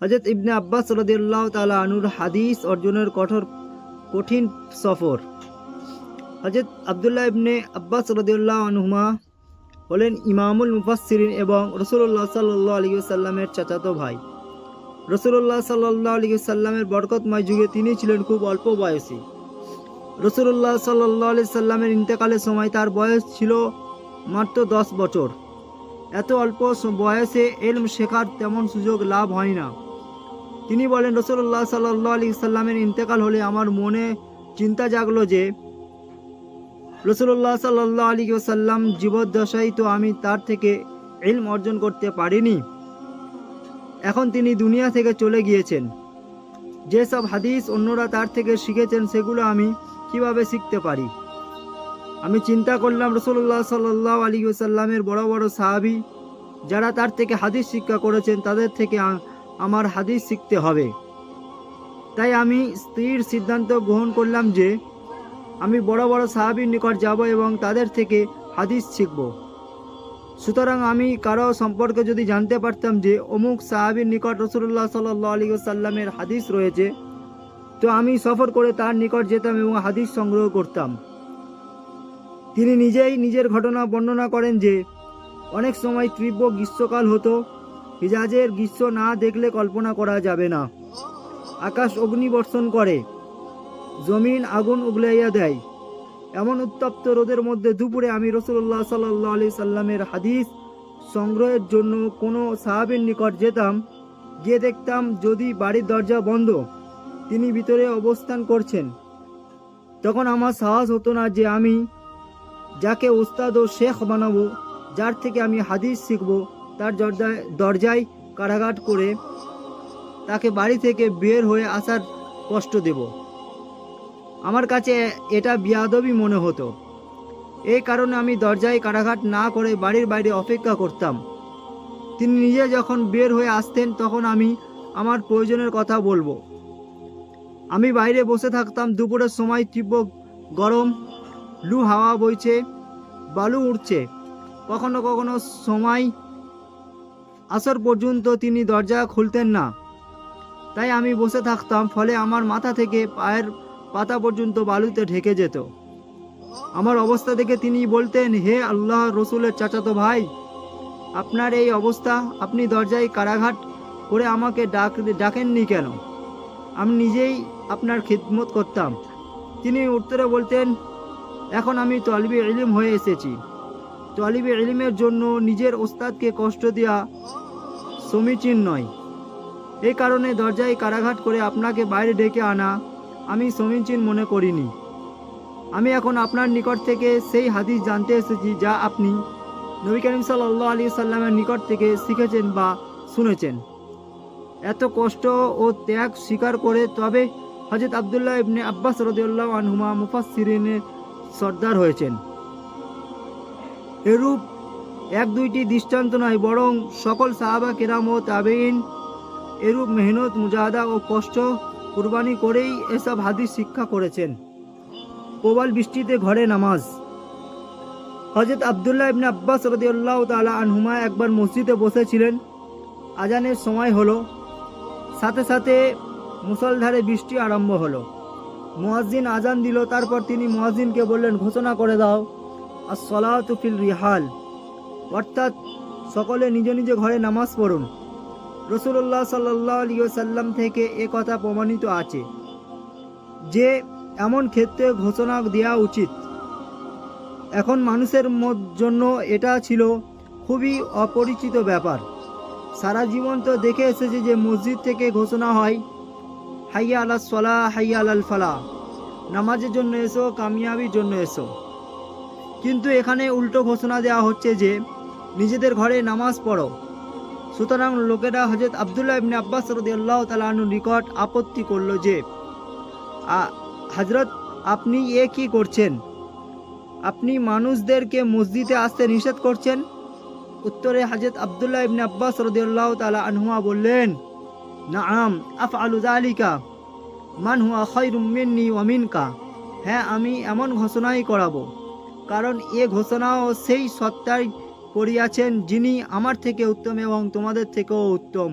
হযরত ইবনে আব্বাস রাদিয়াল্লাহু তাআলা আনহুর হাদিস অর্জনের কঠিন সফর। হযরত আব্দুল্লাহ ইবনে আব্বাস রাদিয়াল্লাহু আনহুমা হলেন ইমামুল মুফাসসিরিন এবং রাসূলুল্লাহ সাল্লাল্লাহু আলাইহি ওয়াসাল্লামের চাচাতো ভাই। রাসূলুল্লাহ সাল্লাল্লাহু আলাইহি ওয়াসাল্লামের বরকতময় যুগে তিনি ছিলেন খুব অল্প বয়সী। রাসূলুল্লাহ সাল্লাল্লাহু আলাইহি ওয়াসাল্লামের ইন্তেকালের সময় তার বয়স ছিল মাত্র 10 বছর। এত অল্প বয়সে ইলম শেখার তেমন সুযোগ লাভ হয় না। তিনি বলেন, রাসূলুল্লাহ সাল্লাল্লাহু আলাইহি ওয়াসাল্লামের ইন্তেকাল হলে আমার মনে চিন্তা জাগলো যে রাসূলুল্লাহ সাল্লাল্লাহু আলাইহি ওয়াসাল্লাম জীবদ্দশায় তো আমি তার থেকে ইলম অর্জন করতে পারিনি। এখন তিনি দুনিয়া থেকে চলে গিয়েছেন। যেসব হাদিস অন্যরা তার থেকে শিখেছেন সেগুলো আমি কিভাবে শিখতে পারি? আমি চিন্তা করলাম, রাসূলুল্লাহ সাল্লাল্লাহু আলাইহি ওয়াসাল্লামের বড় বড় সাহাবী যারা তার থেকে হাদিস শিক্ষা করেছেন তাদের থেকে আমার হাদিস শিখতে হবে। তাই আমি স্থির সিদ্ধান্ত গ্রহণ করলাম যে আমি বড় বড় সাহাবীর নিকট যাব এবং তাদের থেকে হাদিস শিখব। সুতরাং আমি কারো সম্পর্কে যদি জানতে পারতাম যে অমুক সাহাবীর নিকট রাসূলুল্লাহ সাল্লাল্লাহু আলাইহি ওয়াসাল্লামের হাদিস রয়েছে, তো আমি সফর করে তার নিকট যেতাম এবং হাদিস সংগ্রহ করতাম। তিনি নিজেই নিজের ঘটনা বর্ণনা করেন যে অনেক সময় তীব্র গ্রীষ্মকাল হতো। হিজাজের গ্রীষ্ম না দেখলে কল্পনা করা যাবে না। আকাশ অগ্নিবর্ষণ করে, জমিন আগুন উগলাইয়া দেয়। এমন উত্তপ্ত রোদের মধ্যে দুপুরে আমি রাসূলুল্লাহ সাল্লাল্লাহু আলাইহি সাল্লামের হাদিস সংগ্রহের জন্য কোনো সাহাবীর নিকট যেতাম। গিয়ে দেখতাম যদি বাড়ির দরজা বন্ধ, তিনি ভিতরে অবস্থান করছেন। তখন আমার সাহস হতো না যে আমি যাকে উস্তাদ ও শেখ বানাবো, যার থেকে আমি হাদিস শিখব, তার দরজায় কারাঘাট করে তাকে বাড়ি থেকে বের হয়ে আসার কষ্ট দেব। আমার কাছে এটা বিয়াদবি মনে হতো। এই কারণে আমি দরজায় কারাঘাট না করে বাড়ির বাইরে অপেক্ষা করতাম। তিনি নিজে যখন বের হয়ে আসতেন তখন আমি আমার প্রয়োজনের কথা বলবো। আমি বাইরে বসে থাকতাম। দুপুরের সময় তীব্র গরম, লু হাওয়া বইছে, বালু উঠছে। কখনো কখনো সময় আসর পর্যন্ত তিনি দরজা খুলতেন না। তাই আমি বসে থাকতাম, ফলে আমার মাথা থেকে পায়ের পাতা পর্যন্ত বালুতে ঢেকে যেত। আমার অবস্থা দেখে তিনি বলতেন, হে আল্লাহ রসুলের চাচাতো ভাই, আপনার এই অবস্থা, আপনি দরজায় কারাঘাট করে আমাকে ডাকেননি কেন? আমি নিজেই আপনার খিদমত করতাম। তিনি উত্তরে বলতেন, এখন আমি তলবে ইলম হয়ে এসেছি। তলবে ইলমের জন্য নিজের ওস্তাদকে কষ্ট দেওয়া সমীচীন নয়। এই কারণে দরজায় কারাঘাট করে আপনাকে বাইরে ডেকে আনা আমি সমীচীন মনে করিনি। আমি এখন আপনার নিকট থেকে সেই হাদিস জানতে এসেছি যা আপনি নবী করিম সাল্লাল্লাহু আলাইহি সাল্লামের নিকট থেকে শিখেছেন বা শুনেছেন। এত কষ্ট ও ত্যাগ স্বীকার করে তবে হযরত আব্দুল্লাহ ইবনে আব্বাস রাদিয়াল্লাহু আনহুমা মুফাসসিরিনের সর্দার হয়েছেন। এরূপ এক দুইটি দৃষ্টান্ত নয়, বরং সকল সাহাবা কেরাম ও তাবেঈন এরূপ মেহনত, মুজাহাদা ও কষ্ট কুরবানি করেই এসব হাদিস শিক্ষা করেছেন। প্রবল বৃষ্টিতে ঘরে নামাজ। হযরত আব্দুল্লাহ ইবনে আব্বাস রাদিয়াল্লাহু তাআলা আনহুমা একবার মসজিদে বসেছিলেন। আজানের সময় হলো, সাথে সাথে মুষলধারে বৃষ্টি আরম্ভ হলো। মুয়াজ্জিন আজান দিল। তারপর তিনি মুয়াজ্জিনকে বললেন, ঘোষণা করে দাও আস-সালাতু ফিল রিহাল, অর্থাৎ সকলে নিজ নিজ ঘরে নামাজ পড়ুন। রাসূলুল্লাহ সাল্লাল্লাহু আলাইহি ওয়াসাল্লাম থেকে এ কথা প্রমাণিত আছে যে এমন ক্ষেত্রে ঘোষণা দেওয়া উচিত। এখন মানুষের জন্য এটা ছিল খুবই অপরিচিত ব্যাপার। সারা জীবন তো দেখে এসেছে যে মসজিদ থেকে ঘোষণা হয়, হাইয়া আলাস সালাহ, হাইয়া আলাল ফালাহ, নামাজের জন্য এসো, কামিয়াবির জন্য এসো। কিন্তু এখানে উল্টো ঘোষণা দেওয়া হচ্ছে যে নিজেদের ঘরে নামাজ পড়ো। সুতরাং লোকেরা হযরত আব্দুল্লাহ ইবনে আব্বাস রাদিয়াল্লাহু তাআলা আনহুর নিকট আপত্তি করল যে, হযরত, আপনি এ কি করছেন? আপনি মানুষদেরকে মসজিদে আসতে নিষেধ করছেন। উত্তরে হযরত আব্দুল্লাহ ইবনে আব্বাস রাদিয়াল্লাহু তাআলা আনহুমা বললেন, নাআম আফআলু যালিকা মান হুয়া খায়রুম মিন্নি ওয়া মিনকা। হ্যাঁ, আমি এমন ঘোষণাই করাবো, কারণ এ ঘোষণাও সেই সত্তাই করিয়াছেন যিনি আমার থেকে উত্তম এবং তোমাদের থেকেও উত্তম।